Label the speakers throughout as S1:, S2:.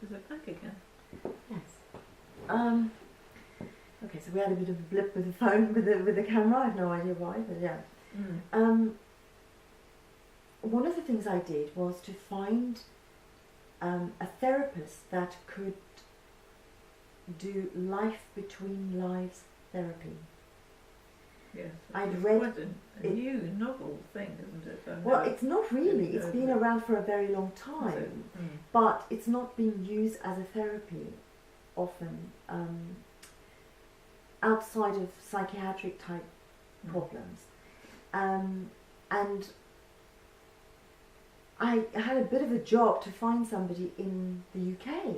S1: Is it back again?
S2: Yes. Okay, so we had a bit of a blip with the phone, with the camera. I have no idea why, but yeah. One of the things I did was to find a therapist that could do life between lives therapy.
S1: Yes,
S2: I'd read
S1: quite a new novel thing, isn't it?
S2: Well, it's not really. It's been around for a very long time, but it's not being used as a therapy often outside of psychiatric type problems. And I had a bit of a job to find somebody in the UK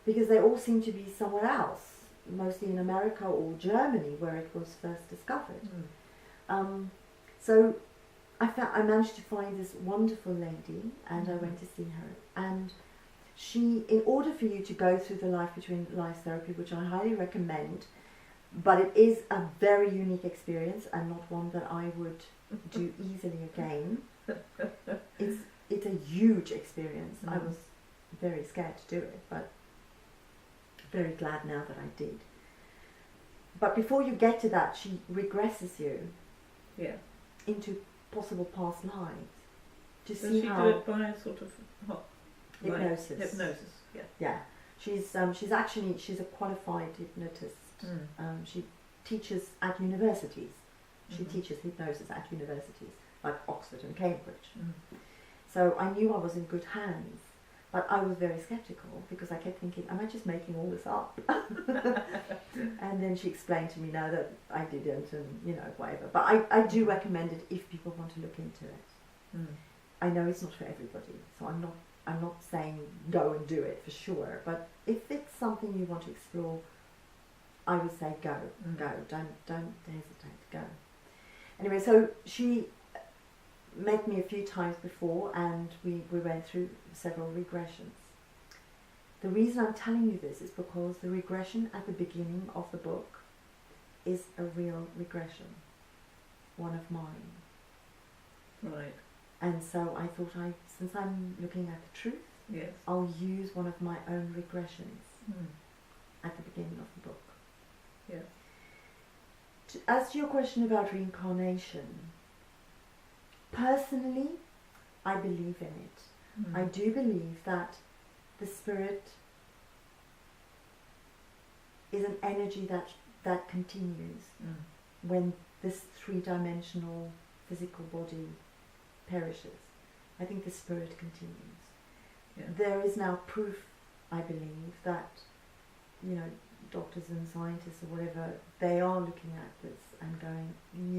S2: because they all seem to be somewhere else, mostly in America or Germany, where it was first discovered. So I managed to find this wonderful lady, and I went to see her. And she, in order for you to go through the life between lives therapy, which I highly recommend, but it is a very unique experience and not one that I would do easily again. It's a huge experience. I was very scared to do it, but very glad now that I did. But before you get to that, she regresses you into possible past lives to see
S1: she
S2: how.
S1: do it by a sort of
S2: hypnosis.
S1: Hypnosis, yeah.
S2: Yeah, she's a qualified hypnotist. She teaches at universities. She teaches hypnosis at universities like Oxford and Cambridge. So I knew I was in good hands. But I was very sceptical because I kept thinking, am I just making all this up? And then she explained to me now that I didn't, and whatever. But I do recommend it if people want to look into it. I know it's not for everybody, so I'm not saying go and do it for sure. But if it's something you want to explore, I would say go. Don't hesitate, go. Anyway, so she met me a few times before, and we went through several regressions. The reason I'm telling you this is because the regression at the beginning of the book is a real regression, one of mine.
S1: Right.
S2: And so I thought, since I'm looking at the truth, I'll use one of my own regressions at the beginning of the book.
S1: Yeah.
S2: As to your question about reincarnation, personally, I believe in it. I do believe that the spirit is an energy that continues when this three-dimensional physical body perishes. I think the spirit continues. Yeah. There is now proof, I believe, that doctors and scientists or whatever, they are looking at this and going,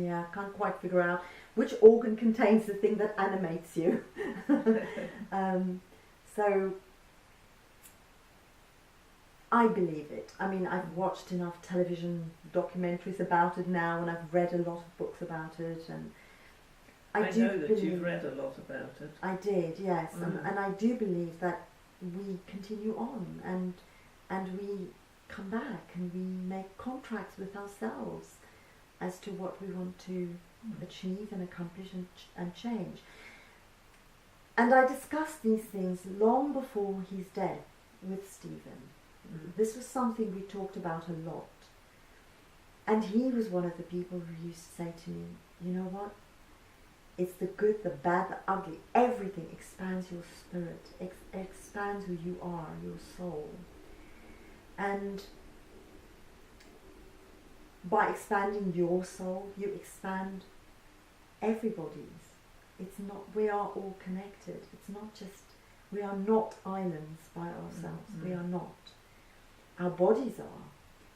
S2: I can't quite figure out which organ contains the thing that animates you. So I believe it. I mean, I've watched enough television documentaries about it now, and I've read a lot of books about it, and I do
S1: know that you've read a lot about it.
S2: I did, yes, and I do believe that we continue on, and we come back, and we make contracts with ourselves as to what we want to achieve and accomplish and change. And I discussed these things long before his death with Stephen. This was something we talked about a lot. And he was one of the people who used to say to me, you know what? It's the good, the bad, the ugly. Everything expands your spirit, expands who you are, your soul. And by expanding your soul, you expand everybody's. It's not, we are all connected. It's not just, we are not islands by ourselves. We are not. Our bodies are,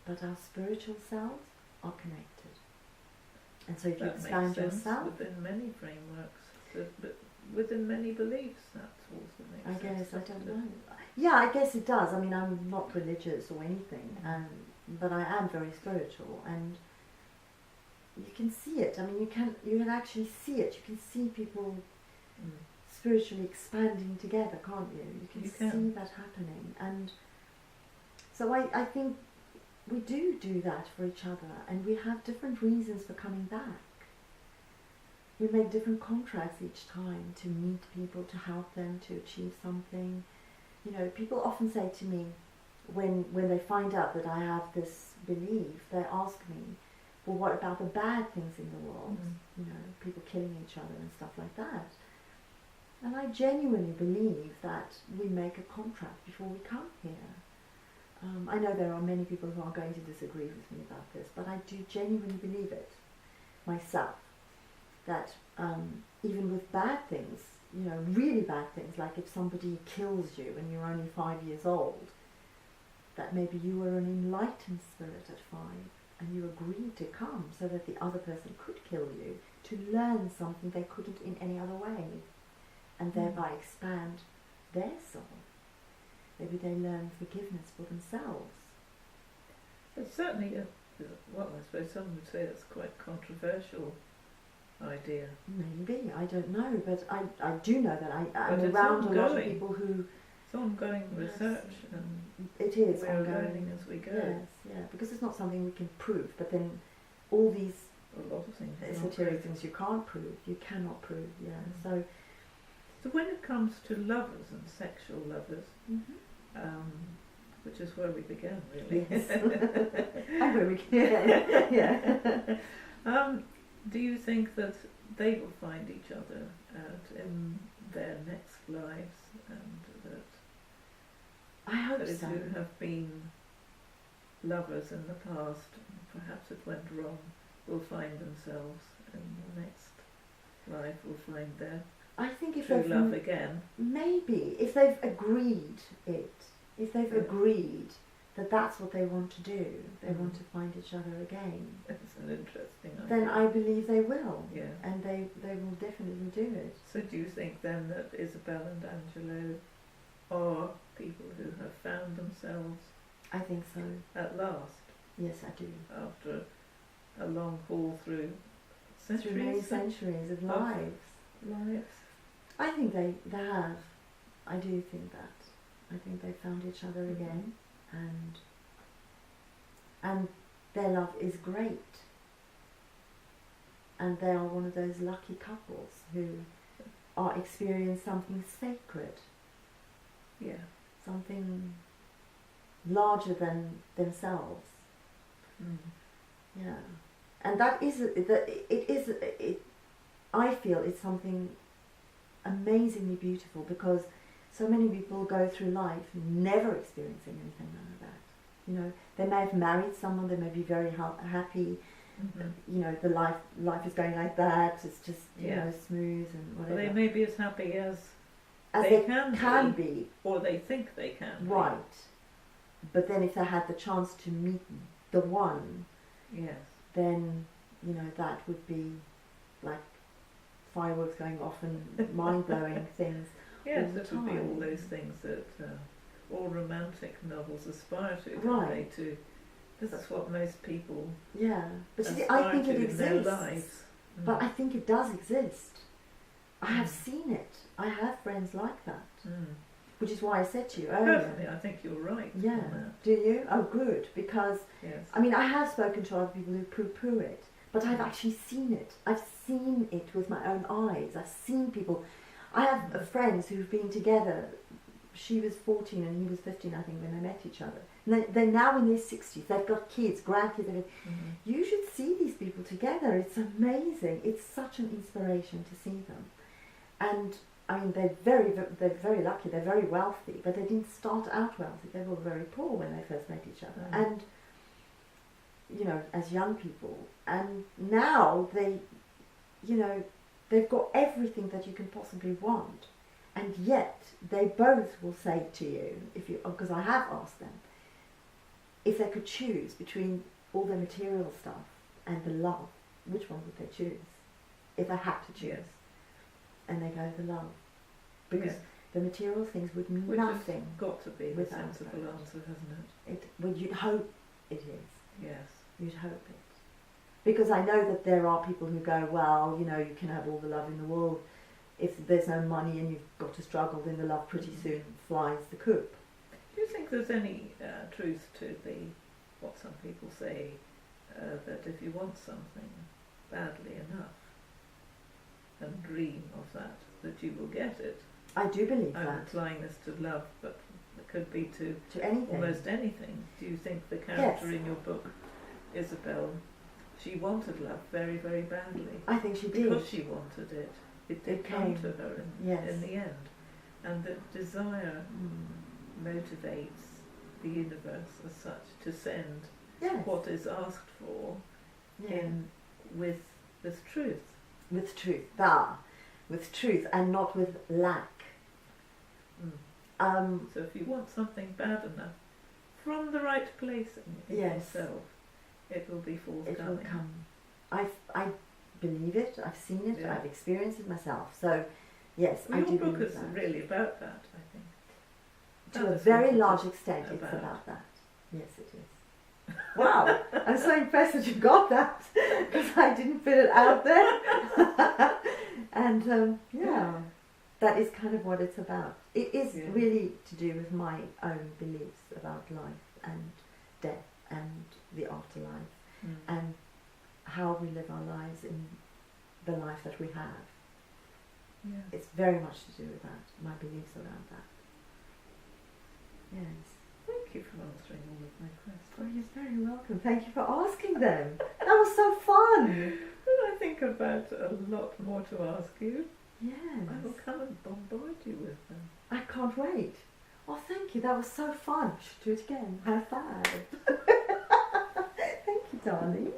S2: but our spiritual selves are connected. And so if you expand yourself,
S1: within many frameworks, but within many beliefs, that's also makes sense.
S2: I don't know. Yeah, I guess it does. I mean, I'm not religious or anything, but I am very spiritual, and you can see it. I mean, you can actually see it. You can see people spiritually expanding together, can't you? You can see that happening, and so I think we do that for each other, and we have different reasons for coming back. We make different contracts each time to meet people, to help them to achieve something. You know, people often say to me, when they find out that I have this belief, they ask me, well, what about the bad things in the world? You know, people killing each other and stuff like that. And I genuinely believe that we make a contract before we come here. I know there are many people who are going to disagree with me about this, but I do genuinely believe it myself, that even with bad things, you know, really bad things, like if somebody kills you when you're only 5 years old, that maybe you were an enlightened spirit at 5 and you agreed to come so that the other person could kill you to learn something they couldn't in any other way, and thereby expand their soul. Maybe they learn forgiveness for themselves.
S1: It's certainly well, I suppose some would say it's quite controversial idea.
S2: Maybe, I don't know, but I do know that I'm around a lot of people who...
S1: It's ongoing research, and
S2: it is
S1: we're
S2: ongoing.
S1: learning as we go.
S2: Yes, yeah, because it's not something we can prove, but then all these
S1: a lot of things
S2: esoteric things you can't prove, you cannot prove, yeah. So
S1: when it comes to lovers and sexual lovers, which is where we began, really.
S2: Yes. And where we began, yeah.
S1: Do you think that they will find each other out in their next lives, and that
S2: I hope
S1: those
S2: so.
S1: who have been lovers in the past, perhaps it went wrong, will find themselves in the next life, will find their
S2: I think if
S1: true
S2: they've
S1: love again.
S2: Maybe if they've agreed it, if they've agreed that that's what they want to do, they want to find each other again.
S1: It's an interesting idea.
S2: Then I believe they will,
S1: yeah,
S2: and they will definitely do it.
S1: So do you think then that Isabelle and Angelo are people who have found themselves?
S2: I think so.
S1: At last?
S2: Yes, I do.
S1: After a long haul through centuries?
S2: Through many centuries of lives. I think they have. I do think that. I think they found each other again, and their love is great. And they are one of those lucky couples who are experiencing something sacred.
S1: Yeah.
S2: Something larger than themselves. Yeah. And that is, I feel it's something amazingly beautiful, because so many people go through life never experiencing anything like that. You know, they may have married someone, they may be very happy, you know, the life is going like that, it's just, you know, smooth and whatever.
S1: Well, they may be as happy as
S2: they can be.
S1: Or they think they can be.
S2: Right. But then if they had the chance to meet the one,
S1: yes,
S2: then, you know, that would be like fireworks going off and mind-blowing things.
S1: Yes, it would be all those things that all romantic novels aspire to.
S2: Right.
S1: This is what most people
S2: but see,
S1: aspire
S2: I think
S1: to
S2: it
S1: in their
S2: exists.
S1: lives.
S2: But I think it does exist. I have seen it. I have friends like that. Which is why I said to you earlier.
S1: Personally, I think you're right.
S2: Yeah.
S1: On that.
S2: Do you? Oh, good. Because,
S1: yes.
S2: I mean, I have spoken to other people who poo-poo it, but I've actually seen it. I've seen it with my own eyes. I've seen people. I have friends who've been together. She was 14 and he was 15, I think, when they met each other. And they're now in their 60s. They've got kids, grandkids. You should see these people together. It's amazing. It's such an inspiration to see them. And I mean, they're very lucky. They're very wealthy, but they didn't start out wealthy. They were very poor when they first met each other, and you know, as young people. And now they, you know, they've got everything that you can possibly want, and yet they both will say to you, because I have asked them, if they could choose between all the material stuff and the love, which one would they choose? If they had to choose.
S1: Yes.
S2: And they go the love, because the material things would mean
S1: Which
S2: nothing.
S1: Has got to be the sensible answer, hasn't it?
S2: Well, you'd hope it is.
S1: Yes.
S2: You'd hope it. Because I know that there are people who go, well, you know, you can have all the love in the world. If there's no money and you've got to struggle, then the love pretty soon flies the coop.
S1: Do you think there's any truth to what some people say, that if you want something badly enough and dream of that you will get it?
S2: I do believe
S1: I'm
S2: that.
S1: applying this to love, but it could be to
S2: anything.
S1: almost anything. Do you think the character in your book, Isabelle, she wanted love very, very badly?
S2: I think she
S1: because
S2: did.
S1: Because she wanted it. It did come to her in the end. And the desire motivates the universe as such to send what is asked for with truth.
S2: With truth, with truth, and not with lack.
S1: So if you want something bad enough from the right place in yourself, it will be forthcoming.
S2: It will come. I believe it. I've seen it. I've experienced it myself. So yes, I do believe that.
S1: Your book is really about that, I think.
S2: To a very large extent, it's about that. Yes, it is. Wow, I'm so impressed that you got that, because I didn't put it out there. And that is kind of what it's about. It is really to do with my own beliefs about life and death and the afterlife and how we live our lives in the life that we have.
S1: Yeah.
S2: It's very much to do with that, my beliefs around that. Yes.
S1: Thank you for answering all of my questions.
S2: Oh, you're very welcome. Thank you for asking them. That was so fun.
S1: Well, I think about a lot more to ask you.
S2: Yes.
S1: I will come and bombard you with them.
S2: I can't wait. Oh, thank you. That was so fun. We should do it again. High five. Thank you, darling.